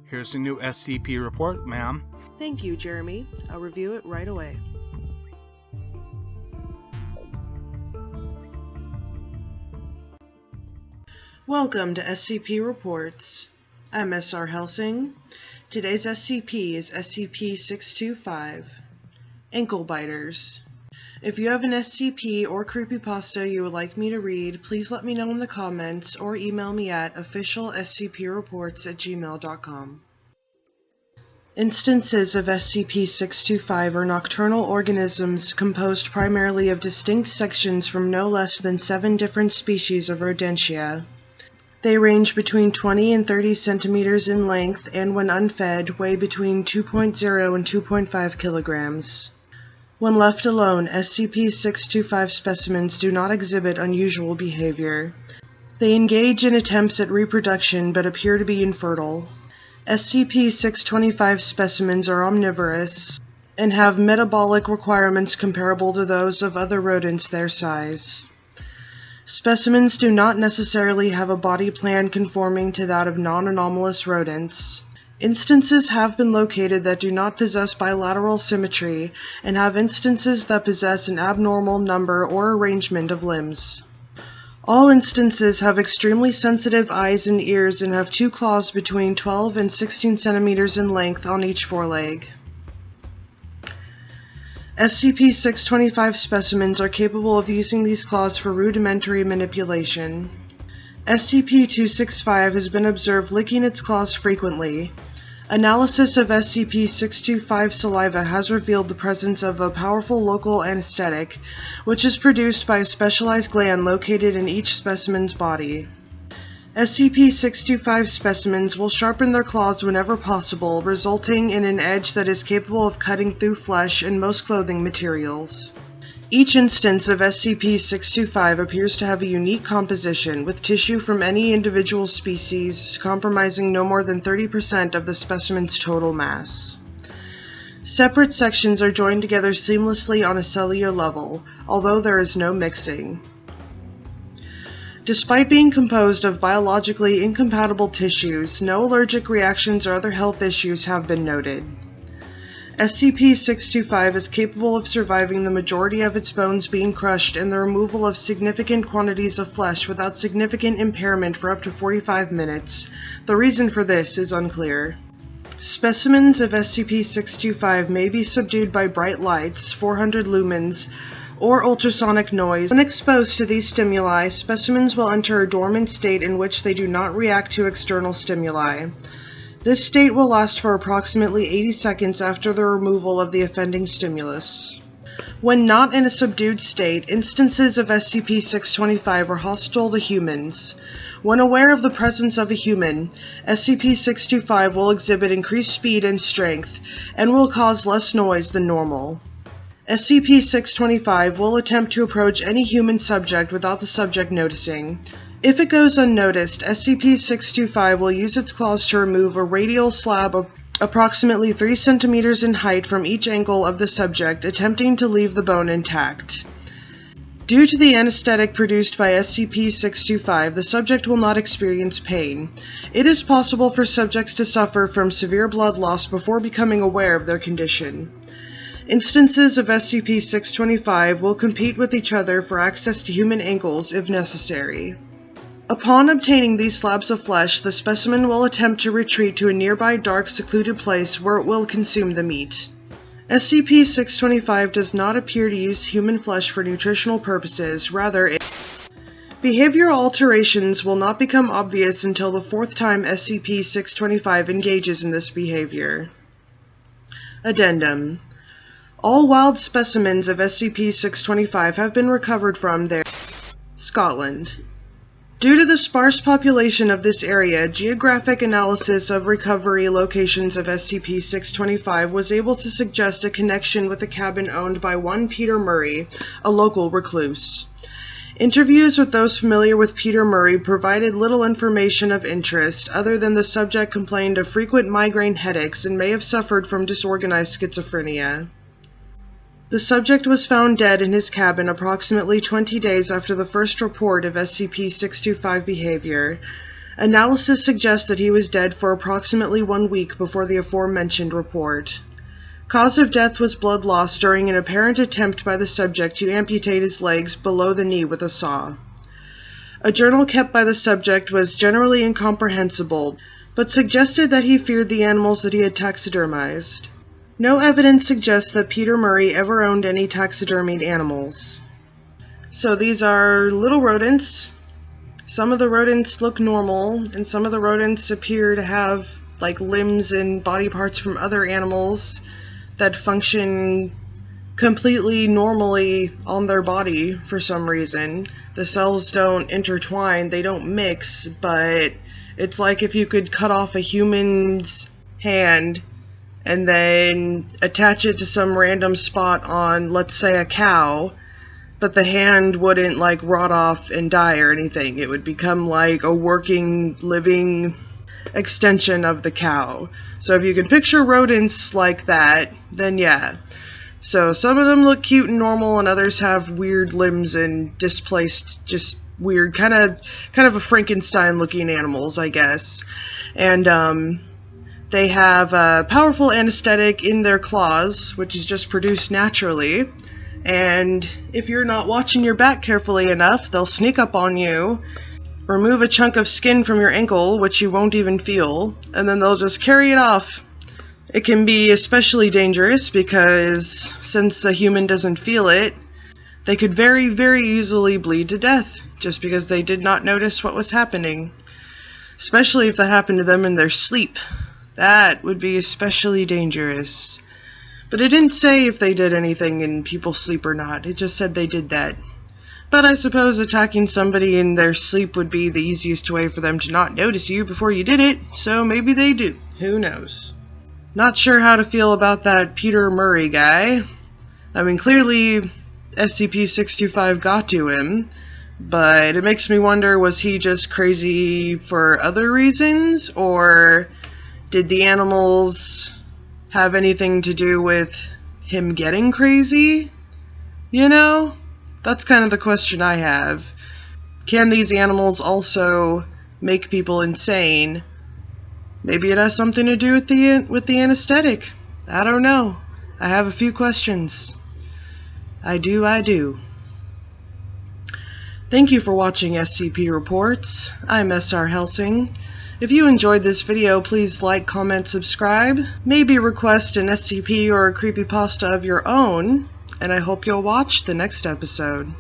Here's the new SCP report, ma'am. Thank you, Jeremy. I'll review it right away. Welcome to SCP Reports. I'm SR Hellsing. Today's SCP is SCP-625, Anklebiters. If you have an SCP or creepypasta you would like me to read, please let me know in the comments or email me at officialscpreports@gmail.com. Instances of SCP-625 are nocturnal organisms composed primarily of distinct sections from no less than 7 different species of Rodentia. They range between 20 and 30 centimeters in length and, when unfed, weigh between 2.0 and 2.5 kilograms. When left alone, SCP-625 specimens do not exhibit unusual behavior. They engage in attempts at reproduction but appear to be infertile. SCP-625 specimens are omnivorous and have metabolic requirements comparable to those of other rodents their size. Specimens do not necessarily have a body plan conforming to that of non-anomalous rodents. Instances have been located that do not possess bilateral symmetry and have instances that possess an abnormal number or arrangement of limbs. All instances have extremely sensitive eyes and ears and have 2 claws between 12 and 16 centimeters in length on each foreleg. SCP-625 specimens are capable of using these claws for rudimentary manipulation. SCP-265 has been observed licking its claws frequently. Analysis of SCP-625 saliva has revealed the presence of a powerful local anesthetic, which is produced by a specialized gland located in each specimen's body. SCP-625 specimens will sharpen their claws whenever possible, resulting in an edge that is capable of cutting through flesh and most clothing materials. Each instance of SCP-625 appears to have a unique composition, with tissue from any individual species comprising no more than 30% of the specimen's total mass. Separate sections are joined together seamlessly on a cellular level, although there is no mixing. Despite being composed of biologically incompatible tissues, no allergic reactions or other health issues have been noted. SCP-625 is capable of surviving the majority of its bones being crushed and the removal of significant quantities of flesh without significant impairment for up to 45 minutes. The reason for this is unclear. Specimens of SCP-625 may be subdued by bright lights, 400 lumens, or ultrasonic noise. When exposed to these stimuli, specimens will enter a dormant state in which they do not react to external stimuli. This state will last for approximately 80 seconds after the removal of the offending stimulus. When not in a subdued state, instances of SCP-625 are hostile to humans. When aware of the presence of a human, SCP-625 will exhibit increased speed and strength, and will cause less noise than normal. SCP-625 will attempt to approach any human subject without the subject noticing. If it goes unnoticed, SCP-625 will use its claws to remove a radial slab approximately 3 centimeters in height from each ankle of the subject, attempting to leave the bone intact. Due to the anesthetic produced by SCP-625, the subject will not experience pain. It is possible for subjects to suffer from severe blood loss before becoming aware of their condition. Instances of SCP-625 will compete with each other for access to human ankles if necessary. Upon obtaining these slabs of flesh, the specimen will attempt to retreat to a nearby dark, secluded place where it will consume the meat. SCP-625 does not appear to use human flesh for nutritional purposes, rather behavioral alterations will not become obvious until the 4th time SCP-625 engages in this behavior. Addendum: all wild specimens of SCP-625 have been recovered from their Scotland. Due to the sparse population of this area, geographic analysis of recovery locations of SCP-625 was able to suggest a connection with a cabin owned by one Peter Murray, a local recluse. Interviews with those familiar with Peter Murray provided little information of interest, other than the subject complained of frequent migraine headaches and may have suffered from disorganized schizophrenia. The subject was found dead in his cabin approximately 20 days after the first report of SCP-625 behavior. Analysis suggests that he was dead for approximately 1 week before the aforementioned report. Cause of death was blood loss during an apparent attempt by the subject to amputate his legs below the knee with a saw. A journal kept by the subject was generally incomprehensible, but suggested that he feared the animals that he had taxidermized. No evidence suggests that Peter Murray ever owned any taxidermied animals. So these are little rodents. Some of the rodents look normal, and some of the rodents appear to have like limbs and body parts from other animals that function completely normally on their body for some reason. The cells don't intertwine, they don't mix, but it's like if you could cut off a human's hand and then attach it to some random spot on, let's say, a cow, but the hand wouldn't like rot off and die or anything. It would become like a working, living extension of the cow. So if you can picture rodents like that, then yeah. So some of them look cute and normal, and others have weird limbs and displaced, just weird, kind of a Frankenstein-looking animals, I guess. And they have a powerful anesthetic in their claws, which is just produced naturally. And if you're not watching your back carefully enough, they'll sneak up on you, remove a chunk of skin from your ankle, which you won't even feel, and then they'll just carry it off. It can be especially dangerous because since a human doesn't feel it, they could very, very easily bleed to death just because they did not notice what was happening. Especially if that happened to them in their sleep. That would be especially dangerous. But it didn't say if they did anything in people's sleep or not. It just said they did that. But I suppose attacking somebody in their sleep would be the easiest way for them to not notice you before you did it, so maybe they do. Who knows? Not sure how to feel about that Peter Murray guy. I mean, clearly SCP-625 got to him, but it makes me wonder, was he just crazy for other reasons, or did the animals have anything to do with him getting crazy? You know? That's kind of the question I have. Can these animals also make people insane? Maybe it has something to do with the anesthetic. I don't know. I have a few questions. I do. Thank you for watching SCP Reports. I'm SR Hellsing. If you enjoyed this video, please like, comment, subscribe. Maybe request an SCP or a creepypasta of your own, and I hope you'll watch the next episode.